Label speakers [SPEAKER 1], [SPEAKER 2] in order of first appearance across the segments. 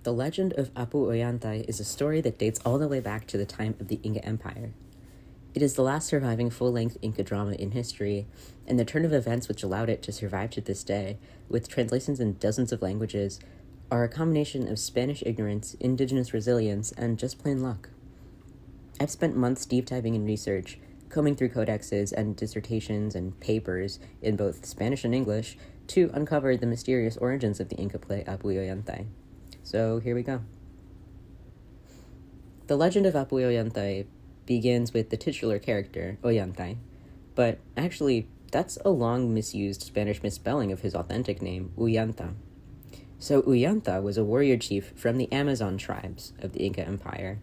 [SPEAKER 1] The legend of Apu Ollantay is a story that dates all the way back to the time of the Inca Empire. It is the last surviving full-length Inca drama in history, and the turn of events which allowed it to survive to this day, with translations in dozens of languages, are a combination of Spanish ignorance, indigenous resilience, and just plain luck. I've spent months deep diving in research, combing through codexes and dissertations and papers in both Spanish and English to uncover the mysterious origins of the Inca play Apu Ollantay. So here we go. The legend of Apu Ollantay begins with the titular character, Ollantay, but actually, that's a long misused Spanish misspelling of his authentic name, Ollanta. So Ollanta was a warrior chief from the Amazon tribes of the Inca Empire,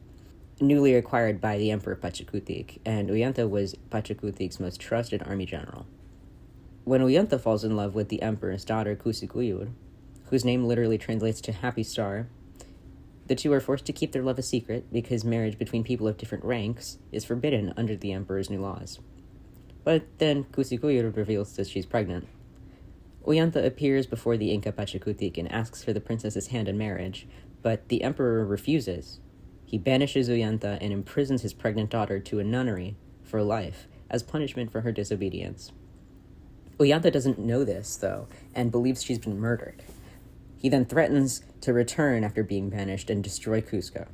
[SPEAKER 1] newly acquired by the Emperor Pachacutic, and Ollanta was Pachacutic's most trusted army general. When Ollanta falls in love with the emperor's daughter, Cusikuyur, whose name literally translates to Happy Star, the two are forced to keep their love a secret because marriage between people of different ranks is forbidden under the emperor's new laws. But then Cusikuyur reveals that she's pregnant. Ollanta appears before the Inca Pachacutic and asks for the princess's hand in marriage, but the emperor refuses. He banishes Ollanta and imprisons his pregnant daughter to a nunnery for life as punishment for her disobedience. Ollanta doesn't know this, though, and believes she's been murdered. He then threatens to return after being banished and destroy Cusco.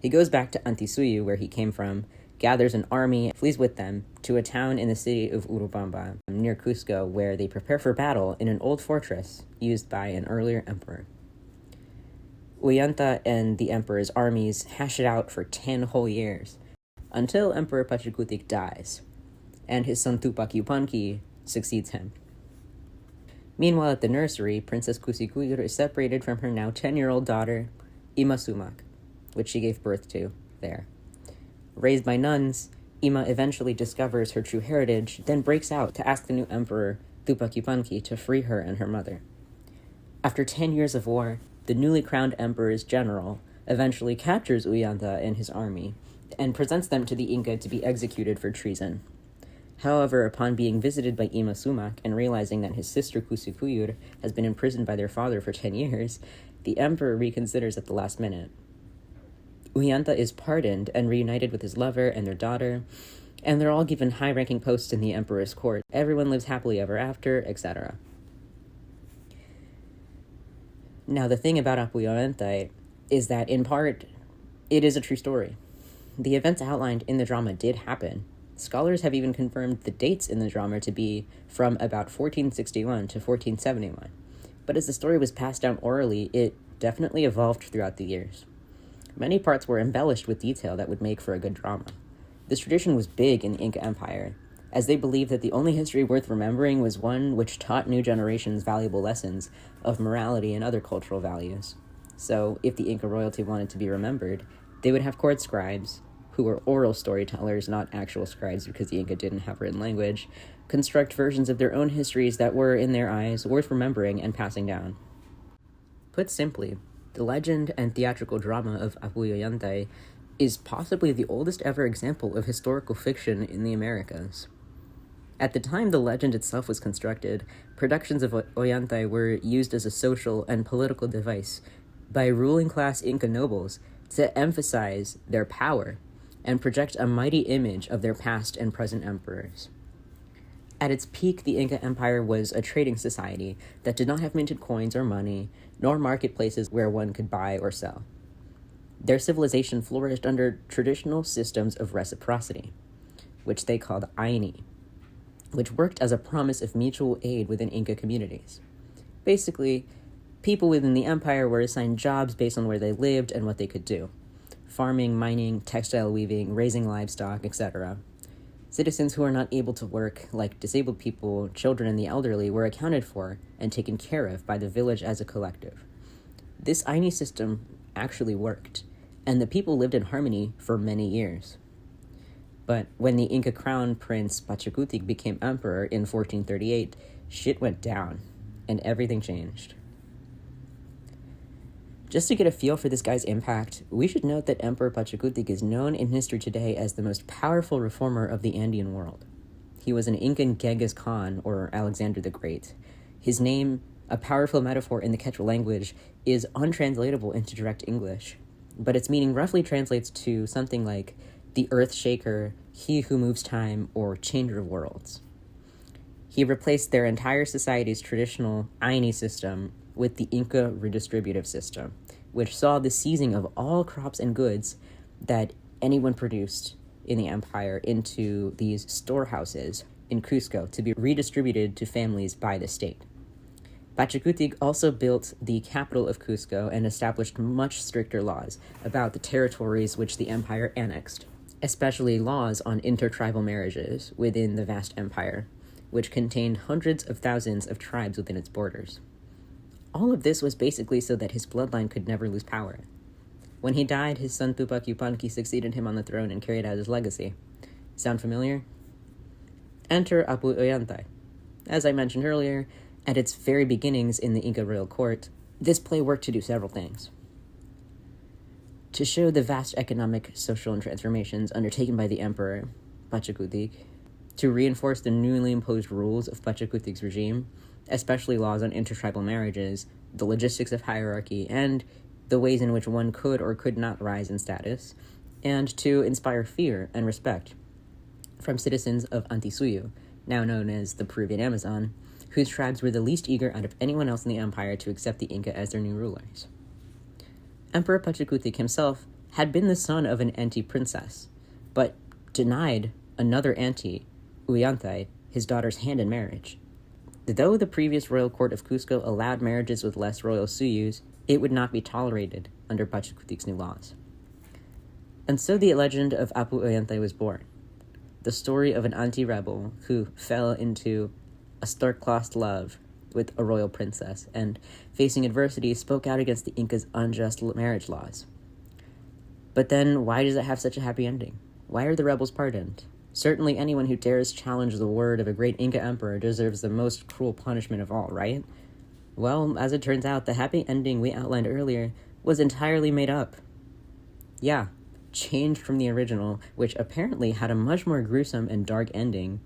[SPEAKER 1] He goes back to Antisuyu, where he came from, gathers an army, and flees with them to a town in the city of Urubamba, near Cusco, where they prepare for battle in an old fortress used by an earlier emperor. Ollanta and the emperor's armies hash it out for 10 whole years, until Emperor Pachacutic dies, and his son Tupac Yupanqui succeeds him. Meanwhile, at the nursery, Princess Cusikuyur is separated from her now 10-year-old daughter, Ima Sumac, which she gave birth to there. Raised by nuns, Ima eventually discovers her true heritage, then breaks out to ask the new emperor, Tupac Yupanqui, to free her and her mother. After 10 years of war, the newly crowned emperor's general eventually captures Ollanta and his army, and presents them to the Inca to be executed for treason. However, upon being visited by Ima Sumac and realizing that his sister Cusikuyur has been imprisoned by their father for 10 years, the emperor reconsiders at the last minute. Ollanta is pardoned and reunited with his lover and their daughter, and they're all given high-ranking posts in the emperor's court. Everyone lives happily ever after, etc. Now, the thing about Apu Ollantay is that, in part, it is a true story. The events outlined in the drama did happen. Scholars have even confirmed the dates in the drama to be from about 1461 to 1471. But as the story was passed down orally, it definitely evolved throughout the years. Many parts were embellished with detail that would make for a good drama. This tradition was big in the Inca Empire, as they believed that the only history worth remembering was one which taught new generations valuable lessons of morality and other cultural values. So, if the Inca royalty wanted to be remembered, they would have court scribes, who were oral storytellers, not actual scribes because the Inca didn't have written language, construct versions of their own histories that were, in their eyes, worth remembering and passing down. Put simply, the legend and theatrical drama of Apu Ollantay is possibly the oldest ever example of historical fiction in the Americas. At the time the legend itself was constructed, productions of Ollantay were used as a social and political device by ruling class Inca nobles to emphasize their power and project a mighty image of their past and present emperors. At its peak, the Inca Empire was a trading society that did not have minted coins or money, nor marketplaces where one could buy or sell. Their civilization flourished under traditional systems of reciprocity, which they called aini, which worked as a promise of mutual aid within Inca communities. Basically, people within the empire were assigned jobs based on where they lived and what they could do. Farming, mining, textile weaving, raising livestock, etc. Citizens who are not able to work, like disabled people, children, and the elderly, were accounted for and taken care of by the village as a collective. This aini system actually worked, and the people lived in harmony for many years. But when the Inca crown prince Pachacutic became emperor in 1438, shit went down, and everything changed. Just to get a feel for this guy's impact, we should note that Emperor Pachacutic is known in history today as the most powerful reformer of the Andean world. He was an Incan Genghis Khan, or Alexander the Great. His name a powerful metaphor in the Quechua language, is untranslatable into direct English, but its meaning roughly translates to something like the earth shaker, he who moves time, or changer of worlds. He replaced their entire society's traditional Aini system with the Inca redistributive system, which saw the seizing of all crops and goods that anyone produced in the empire into these storehouses in Cusco to be redistributed to families by the state. Pachacutic also built the capital of Cusco and established much stricter laws about the territories which the empire annexed, especially laws on intertribal marriages within the vast empire, which contained hundreds of thousands of tribes within its borders. All of this was basically so that his bloodline could never lose power. When he died, his son Tupac Yupanqui succeeded him on the throne and carried out his legacy. Sound familiar? Enter Apu Ollantay. As I mentioned earlier, at its very beginnings in the Inca royal court, this play worked to do several things. To show the vast economic, social, and transformations undertaken by the emperor, Pachacutic, to reinforce the newly imposed rules of Pachacutic's regime, especially laws on intertribal marriages, the logistics of hierarchy, and the ways in which one could or could not rise in status, and to inspire fear and respect from citizens of Antisuyu, now known as the Peruvian Amazon, whose tribes were the least eager out of anyone else in the empire to accept the Inca as their new rulers. Emperor Pachacutic himself had been the son of an anti-princess, but denied another auntie, Ollantay, his daughter's hand in marriage. Though the previous royal court of Cusco allowed marriages with less royal suyus, it would not be tolerated under Pachacutic's new laws. And so the legend of Apu Ollantay was born, the story of an anti-rebel who fell into a star-crossed love with a royal princess, and, facing adversity, spoke out against the Inca's unjust marriage laws. But then, why does it have such a happy ending? Why are the rebels pardoned? Certainly anyone who dares challenge the word of a great Inca emperor deserves the most cruel punishment of all, right? Well, as it turns out, the happy ending we outlined earlier was entirely made up. Yeah, changed from the original, which apparently had a much more gruesome and dark ending,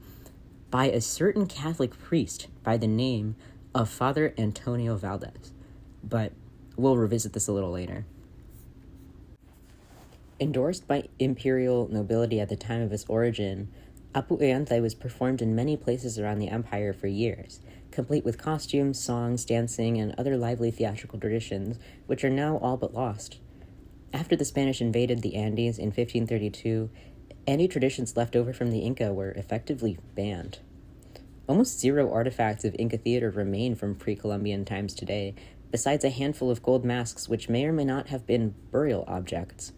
[SPEAKER 1] by a certain Catholic priest by the name of Father Antonio Valdez. But we'll revisit this a little later. Endorsed by imperial nobility at the time of its origin, Apu Ollantay was performed in many places around the empire for years, complete with costumes, songs, dancing, and other lively theatrical traditions, which are now all but lost. After the Spanish invaded the Andes in 1532, any traditions left over from the Inca were effectively banned. Almost zero artifacts of Inca theater remain from pre-Columbian times today, besides a handful of gold masks which may or may not have been burial objects.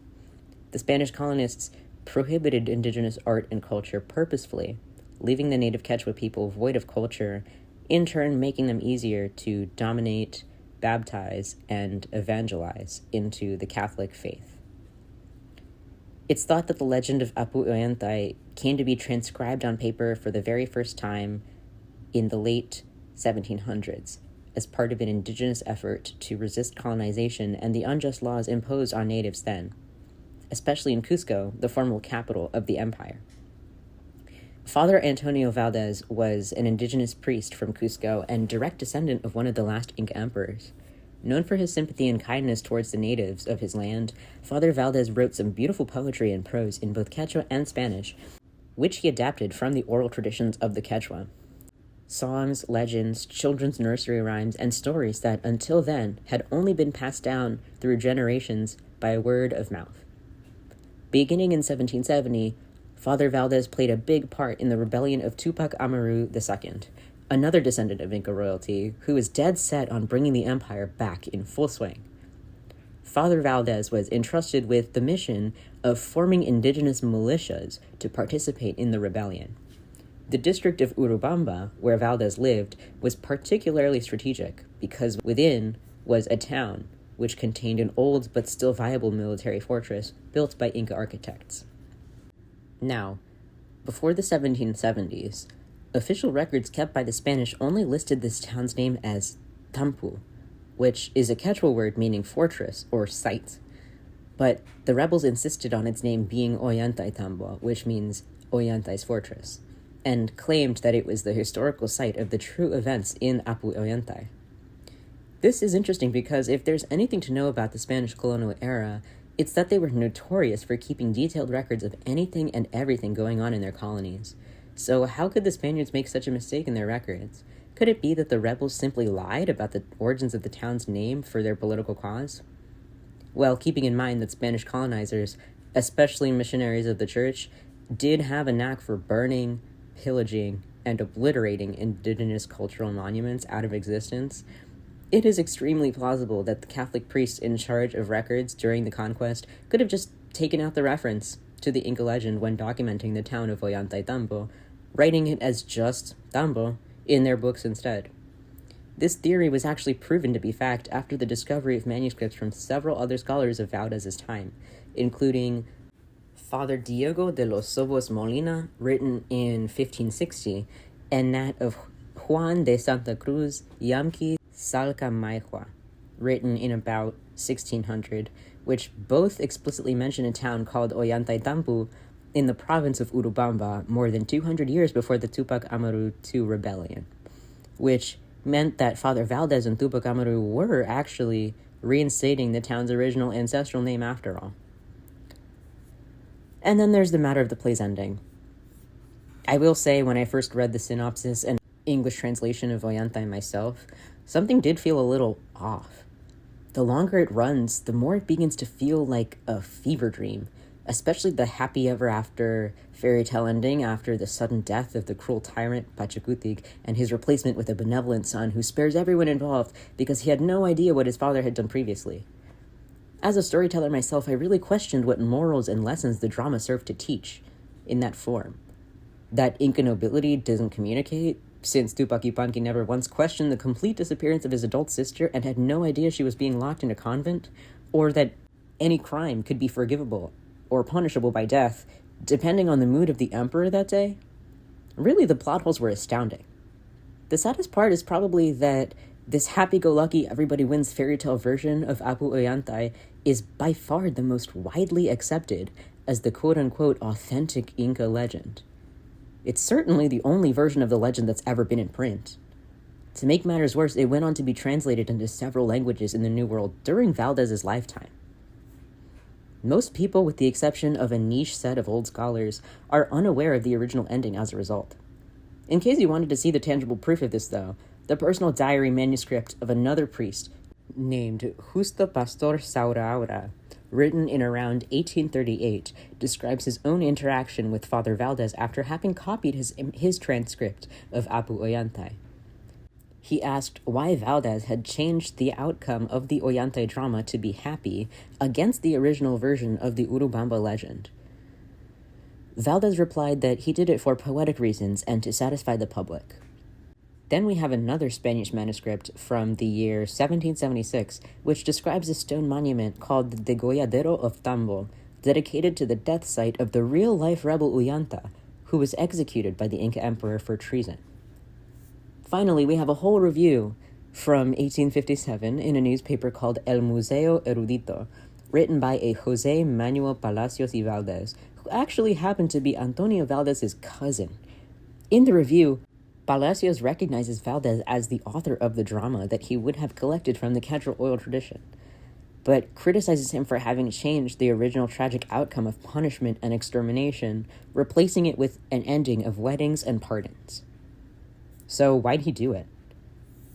[SPEAKER 1] The Spanish colonists prohibited indigenous art and culture purposefully, leaving the native Quechua people void of culture, in turn making them easier to dominate, baptize, and evangelize into the Catholic faith. It's thought that the legend of Apu Ollantay came to be transcribed on paper for the very first time in the late 1700s as part of an indigenous effort to resist colonization and the unjust laws imposed on natives then, especially in Cusco, the former capital of the empire. Father Antonio Valdez was an indigenous priest from Cusco and direct descendant of one of the last Inca emperors. Known for his sympathy and kindness towards the natives of his land, Father Valdez wrote some beautiful poetry and prose in both Quechua and Spanish, which he adapted from the oral traditions of the Quechua. Songs, legends, children's nursery rhymes, and stories that, until then, had only been passed down through generations by word of mouth. Beginning in 1770, Father Valdez played a big part in the rebellion of Tupac Amaru II, another descendant of Inca royalty, who was dead set on bringing the empire back in full swing. Father Valdez was entrusted with the mission of forming indigenous militias to participate in the rebellion. The district of Urubamba, where Valdez lived, was particularly strategic because within was a town which contained an old but still viable military fortress built by Inca architects. Now, before the 1770s, official records kept by the Spanish only listed this town's name as Tampu, which is a Quechua word meaning fortress or site. But the rebels insisted on its name being Ollantay Tambo, which means Ollantay's fortress, and claimed that it was the historical site of the true events in Apu Ollantay. This is interesting because if there's anything to know about the Spanish colonial era, it's that they were notorious for keeping detailed records of anything and everything going on in their colonies. So how could the Spaniards make such a mistake in their records? Could it be that the rebels simply lied about the origins of the town's name for their political cause? Well, keeping in mind that Spanish colonizers, especially missionaries of the church, did have a knack for burning, pillaging, and obliterating indigenous cultural monuments out of existence, it is extremely plausible that the Catholic priests in charge of records during the conquest could have just taken out the reference to the Inca legend when documenting the town of Ollantay Tambo, writing it as just Tambo in their books instead. This theory was actually proven to be fact after the discovery of manuscripts from several other scholars of Valdez's time, including Father Diego de los Sobos Molina, written in 1560, and that of Juan de Santa Cruz Yamqui Salcamayhua, written in about 1600, which both explicitly mention a town called Ollantay Tampu in the province of Urubamba more than 200 years before the Tupac Amaru II rebellion, which meant that Father Valdez and Tupac Amaru were actually reinstating the town's original ancestral name after all. And then there's the matter of the play's ending. I will say, when I first read the synopsis and English translation of Ollantay myself, something did feel a little off. The longer it runs, the more it begins to feel like a fever dream, especially the happy ever after fairy tale ending after the sudden death of the cruel tyrant Pachacutic and his replacement with a benevolent son who spares everyone involved because he had no idea what his father had done previously. As a storyteller myself, I really questioned what morals and lessons the drama served to teach in that form. That Inca nobility doesn't communicate, since Tupac Yupanqui never once questioned the complete disappearance of his adult sister and had no idea she was being locked in a convent, or that any crime could be forgivable or punishable by death, depending on the mood of the emperor that day. Really, the plot holes were astounding. The saddest part is probably that this happy-go-lucky everybody-wins fairy tale version of Apu Ollantay is by far the most widely accepted as the quote-unquote authentic Inca legend. It's certainly the only version of the legend that's ever been in print. To make matters worse, it went on to be translated into several languages in the New World during Valdez's lifetime. Most people, with the exception of a niche set of old scholars, are unaware of the original ending as a result. In case you wanted to see the tangible proof of this, though, the personal diary manuscript of another priest named Justo Pastor Sauraura, written in around 1838, describes his own interaction with Father Valdez after having copied his transcript of Apu Ollantay. He asked why Valdez had changed the outcome of the Ollantay drama to be happy against the original version of the Urubamba legend. Valdez replied that he did it for poetic reasons and to satisfy the public. Then we have another Spanish manuscript from the year 1776, which describes a stone monument called the Degolladero of Tambo, dedicated to the death site of the real-life rebel Ollanta, who was executed by the Inca emperor for treason. Finally, we have a whole review from 1857 in a newspaper called El Museo Erudito, written by a Jose Manuel Palacios y Valdez, who actually happened to be Antonio Valdez's cousin. In the review, Palacios recognizes Valdez as the author of the drama that he would have collected from the Quechua oil tradition, but criticizes him for having changed the original tragic outcome of punishment and extermination, replacing it with an ending of weddings and pardons. So why'd he do it?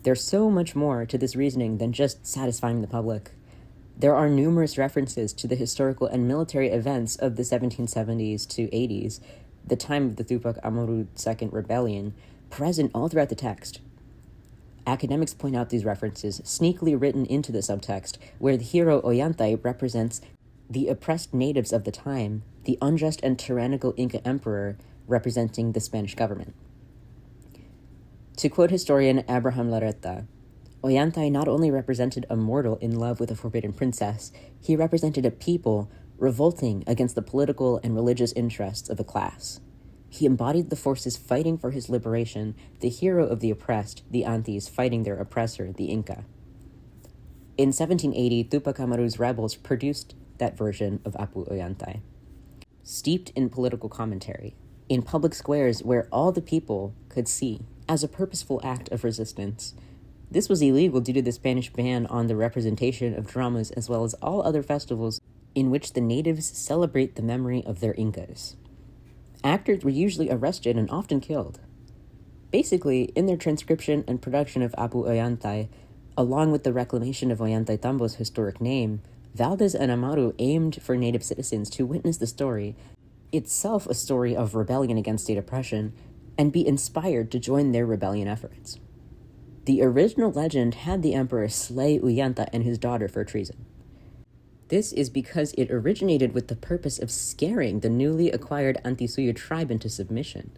[SPEAKER 1] There's so much more to this reasoning than just satisfying the public. There are numerous references to the historical and military events of the 1770s to 80s, the time of the Tupac Amaru II rebellion, present all throughout the text. Academics point out these references, sneakily written into the subtext, where the hero Ollantay represents the oppressed natives of the time, the unjust and tyrannical Inca emperor representing the Spanish government. To quote historian Abraham Larreta, Ollantay not only represented a mortal in love with a forbidden princess, he represented a people revolting against the political and religious interests of a class. He embodied the forces fighting for his liberation, the hero of the oppressed, the Antis fighting their oppressor, the Inca. In 1780, Tupac Amaru's rebels produced that version of Apu Ollantay. Steeped in political commentary, in public squares where all the people could see, as a purposeful act of resistance, This was illegal due to the Spanish ban on the representation of dramas as well as all other festivals in which the natives celebrate the memory of their Incas. Actors were usually arrested and often killed. Basically, in their transcription and production of Apu Ollantay, along with the reclamation of Ollantaytambo's historic name, Valdez and Amaru aimed for native citizens to witness the story, itself a story of rebellion against state oppression, and be inspired to join their rebellion efforts. The original legend had the emperor slay Ollanta and his daughter for treason. This is because it originated with the purpose of scaring the newly acquired Antisuyo tribe into submission.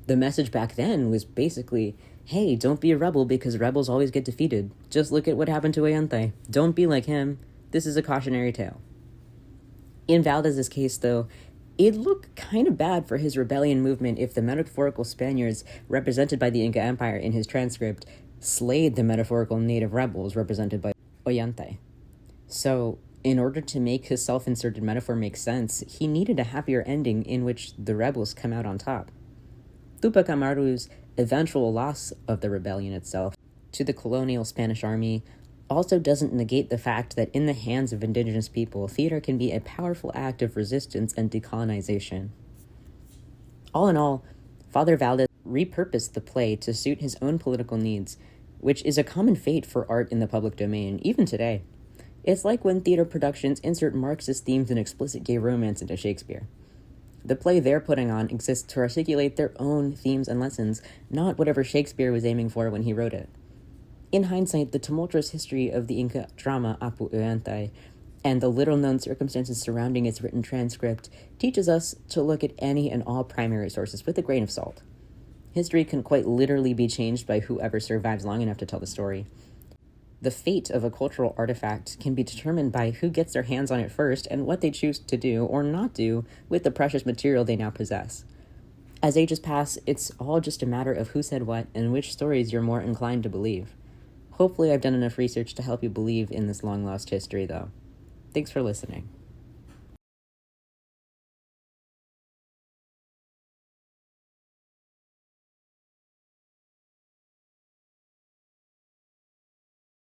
[SPEAKER 1] The message back then was basically, hey, don't be a rebel because rebels always get defeated. Just look at what happened to Ollantay. Don't be like him. This is a cautionary tale. In Valdez's case, though, it looked kind of bad for his rebellion movement if the metaphorical Spaniards, represented by the Inca Empire in his transcript, slayed the metaphorical native rebels represented by Ollantay. So, in order to make his self-inserted metaphor make sense, he needed a happier ending in which the rebels come out on top. Tupac Amaru's eventual loss of the rebellion itself to the colonial Spanish army also doesn't negate the fact that in the hands of indigenous people, theater can be a powerful act of resistance and decolonization. All in all, Father Valdez repurposed the play to suit his own political needs, which is a common fate for art in the public domain, even today. It's like when theater productions insert Marxist themes and explicit gay romance into Shakespeare. The play they're putting on exists to articulate their own themes and lessons, not whatever Shakespeare was aiming for when he wrote it. In hindsight, the tumultuous history of the Inca drama Apu Ollantay and the little-known circumstances surrounding its written transcript teaches us to look at any and all primary sources with a grain of salt. History can quite literally be changed by whoever survives long enough to tell the story. The fate of a cultural artifact can be determined by who gets their hands on it first and what they choose to do or not do with the precious material they now possess. As ages pass, it's all just a matter of who said what and which stories you're more inclined to believe. Hopefully I've done enough research to help you believe in this long-lost history, though. Thanks for listening.